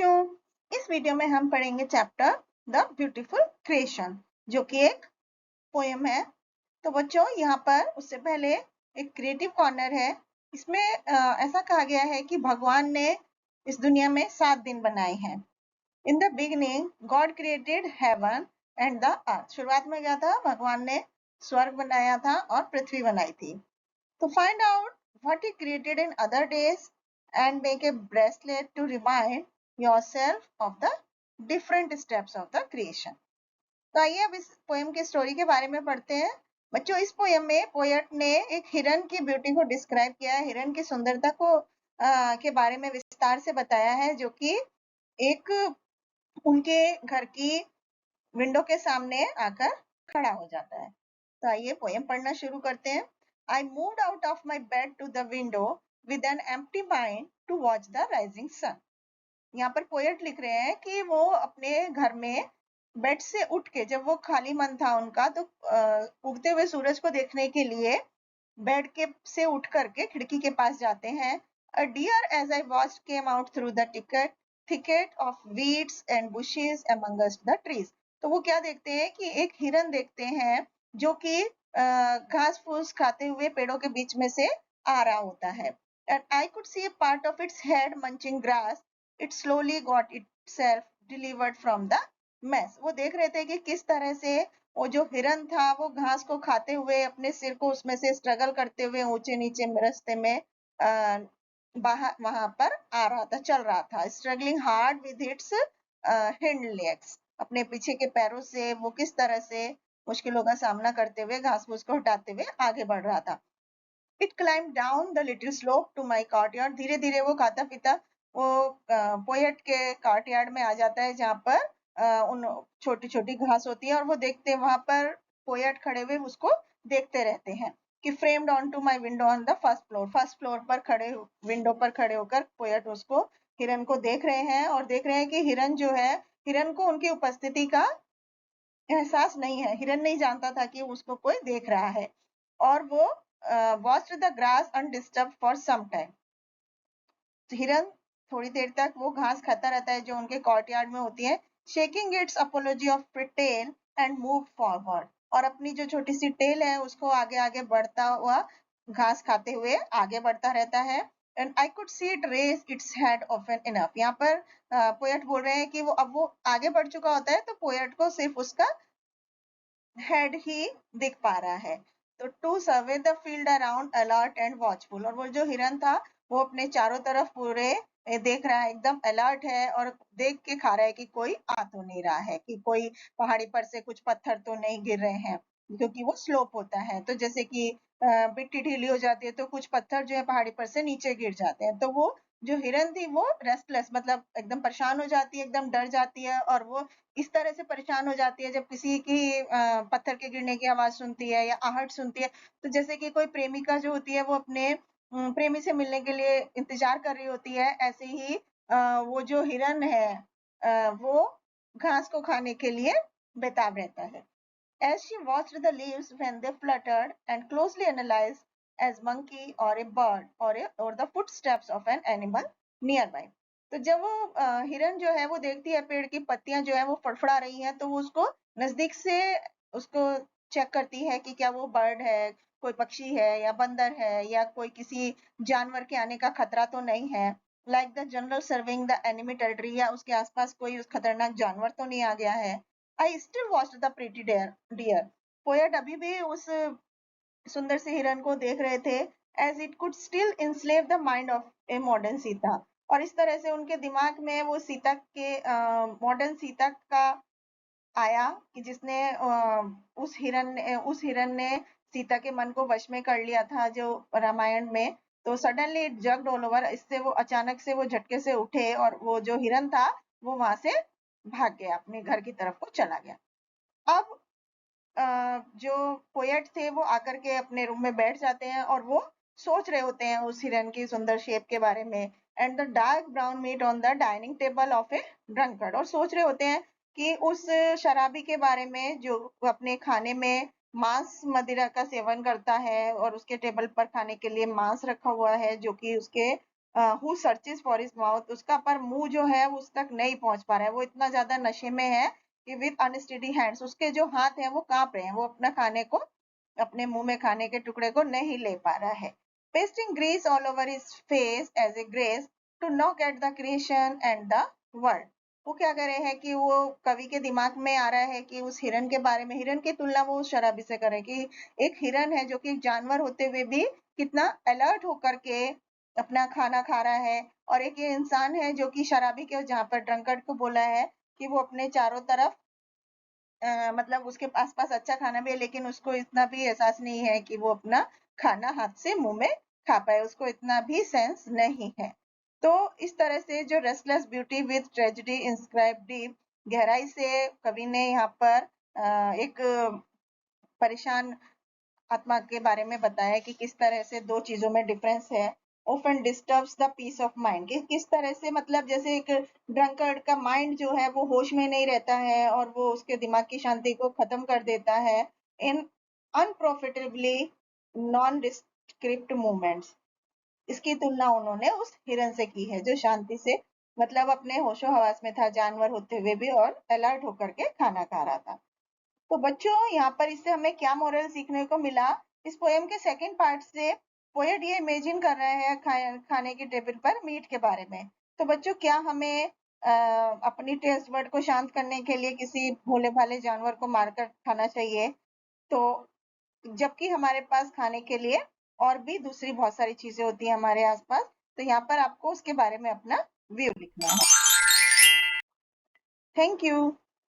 बच्चों, इस वीडियो में हम पढ़ेंगे चैप्टर द ब्यूटीफुल क्रिएशन, जो कि एक पोएम है। तो बच्चों, यहाँ पर उससे पहले एक क्रिएटिव कॉर्नर है। इसमें ऐसा कहा गया है कि भगवान ने इस दुनिया में 7 दिन बनाए हैं। In the beginning God created heaven and the earth. शुरुआत में क्या था? भगवान ने स्वर्ग बनाया था और पृथ्वी बनाई थी। तो find out what he created in other days and make a bracelet to remind yourself of the different steps of the creation. तो आइए अब इस पोएम के स्टोरी के बारे में पढ़ते हैं। बच्चों, इस पोएम में पोएट ने एक हिरन की ब्यूटी को डिस्क्राइब किया है, हिरन की सुंदरता को के बारे में विस्तार से बताया है, जो कि एक उनके घर की विंडो के सामने आकर खड़ा हो जाता है। तो आइए पोएम पढ़ना शुरू करते हैं। I moved out of my bed to the window with an empty mind to watch the rising sun. यहाँ पर पोएट लिख रहे हैं कि वो अपने घर में बेड से उठ के, जब वो खाली मन था उनका, तो उगते हुए सूरज को देखने के लिए बेड के से उठ करके खिड़की के पास जाते हैं। A deer as I watched came out through the thicket of weeds and bushes amongst the trees. तो वो क्या देखते हैं कि एक हिरन देखते हैं जो कि घास फूस खाते हुए पेड़ों के बीच में से आ रहा होता है। And I could see a part of its head munching grass. It slowly got itself delivered from the mess. वो देख रहे थे कि किस तरह से वो जो हिरन था वो घास को खाते हुए अपने सिर को उसमें से स्ट्रगल करते हुए ऊंचे नीचे रास्ते में बाहर वहां पर आ रहा था, चल रहा था। Struggling hard with its hind legs. अपने पीछे के पैरों से वो किस तरह से मुश्किलों का सामना करते हुए घास फूस को हटाते हुए आगे बढ़ रहा था। It climbed down the little slope to my courtyard. धीरे धीरे वो खाता पीता वो पोएट के courtyard में आ जाता है, जहाँ पर उन छोटी छोटी घास होती है, और वो देखते हैं वहां पर पोएट खड़े हुए उसको देखते रहते हैं कि framed onto my window on the first floor. First floor पर खड़े विंडो पर खड़े होकर पोएट उसको हिरन को देख रहे हैं, और देख रहे हैं कि हिरन जो है, हिरन को उनकी उपस्थिति का एहसास नहीं है। हिरन नहीं जानता था कि उसको कोई देख रहा है, और वो watched the grass undisturbed for some time. हिरन थोड़ी देर तक वो घास खाता रहता है जो उनके कॉर्टयार्ड में होती है, shaking its apology of tail and moved forward. और अपनी जो छोटी सी टेल है उसको आगे आगे बढ़ता हुआ घास खाते हुए आगे बढ़ता रहता है। And I could see it raise its head often enough. यहाँ पर पोएट बोल रहे हैं कि वो आगे बढ़ चुका होता है, तो पोएट को सिर्फ उसका हेड ही दिख पा रहा है। तो to survey the field around alert and watchful. और वो जो हिरन था वो अपने चारों तरफ पूरे देख रहा है, एकदम अलर्ट है, और देख के खा रहा है कि कोई आ तो नहीं रहा है, कि कोई पहाड़ी पर से कुछ पत्थर तो नहीं गिर रहे हैं, क्योंकि वो स्लोप होता है। तो जैसे कि मिट्टी ढीली हो जाती है तो कुछ पत्थर जो है पहाड़ी पर से नीचे गिर जाते हैं। तो वो जो हिरन थी वो रेस्टलेस, मतलब एकदम परेशान हो जाती है, एकदम डर जाती है, और वो इस तरह से परेशान हो जाती है जब किसी की पत्थर के गिरने की आवाज सुनती है या आहट सुनती है। तो जैसे कि कोई प्रेमिका जो होती है वो अपने प्रेमी से मिलने के लिए इंतजार कर रही होती है, ऐसे ही वो जो हिरन है वो घास को खाने के लिए बेताब रहता है। As she watched the leaves when they fluttered and closely analyzed as monkey or a bird or the footsteps of an animal nearby. तो जब वो हिरन जो है वो देखती है पेड़ की पत्तियां जो है वो फड़फड़ा रही हैं, तो वो उसको नजदीक से उसको चेक करती है कि क्या वो बर्ड है, कोई पक्षी है, या बंदर है, या कोई किसी जानवर के आने का खतरा तो नहीं है। Like the general serving the enemy territory, या उसके आसपास कोई उस खतरनाक जानवर तो नहीं आ गया है। I still watched the pretty deer. Poet अभी भी उस सुंदर से हिरन को देख रहे थे, as it could still enslave the mind of a modern Sita. और इस तरह से उनके दिमाग में वो सीता के मॉडर्न सीता का आया, कि जिसने उस हिरन ने सीता के मन को वश में कर लिया था जो रामायण में। तो सडनली इट जग्ड ऑल ओवर, इससे वो अचानक से वो झटके से उठे, और वो जो हिरन था वो वहां से भाग गया, अपने घर की तरफ को चला गया। अब जो पोएट थे वो आकर के अपने रूम में बैठ जाते हैं, और वो सोच रहे होते हैं उस हिरन की सुंदर शेप के बारे में। And the dark brown meat on the dining table of a drunkard. और सोच रहे होते हैं कि उस शराबी के बारे में जो अपने खाने में मांस मदिरा का सेवन करता है, और उसके टेबल पर खाने के लिए मांस रखा हुआ है जो कि उसके who searches for his mouth, उसका पर मुंह जो है वो उस तक नहीं पहुंच पा रहा है, वो इतना ज्यादा नशे में है कि विद अनस्टेडी हैंड्स, उसके जो हाथ हैं वो कांप रहे हैं, वो अपना खाने को, अपने मुंह में खाने के टुकड़े को नहीं ले पा रहा है। Pasting grease all over his face as a grace to knock at the creation and the world. वो क्या कर रहे हैं कि वो कवि के दिमाग में आ रहा है कि उस हिरन के बारे में, हिरन की तुलना वो उस शराबी से करे कि एक हिरन है जो कि एक जानवर होते हुए भी कितना अलर्ट होकर के अपना खाना खा रहा है, और एक ये इंसान है जो कि शराबी के, जहाँ पर ड्रंकर्ड को बोला है कि वो अपने चारों तरफ मतलब उसके आसपास अच्छा खाना भी है लेकिन उसको इतना भी एहसास नहीं है कि वो अपना खाना हाथ से मुंह में खा पाए, उसको इतना भी सेंस नहीं है। तो इस तरह से जो restless beauty with tragedy inscribe deep, गहराई से कवि ने यहाँ पर एक परेशान आत्मा के बारे में बताया कि किस तरह से दो चीजों में डिफरेंस है। Often disturbs the peace of mind, कि किस तरह से, मतलब जैसे एक ड्रंकर्ड का माइंड जो है वो होश में नहीं रहता है और वो उसके दिमाग की शांति को खत्म कर देता है इन अनप्रॉफिटेबली नॉन डिस्क्रिप्ट मूवमेंट्स। इसकी तुलना उन्होंने उस हिरन से की है जो शांति से, मतलब अपने होशो हवास में था जानवर होते हुए भी, और अलर्ट होकर के खाना खा रहा था। तो बच्चों यहाँ पर इससे हमें क्या मोरल सीखने को मिला? इस पोएम के सेकंड पार्ट से पोएट ये इमेजिन कर रहा है खाने की टेबल पर मीट के बारे में। तो बच्चों क्या हमें अपनी टेस्ट बर्ड को शांत करने के लिए किसी भोले भाले जानवर को मारकर खाना चाहिए? तो जबकि हमारे पास खाने के लिए और भी दूसरी बहुत सारी चीजें होती हैं हमारे आसपास। तो यहाँ पर आपको उसके बारे में अपना व्यू लिखना है। Thank you.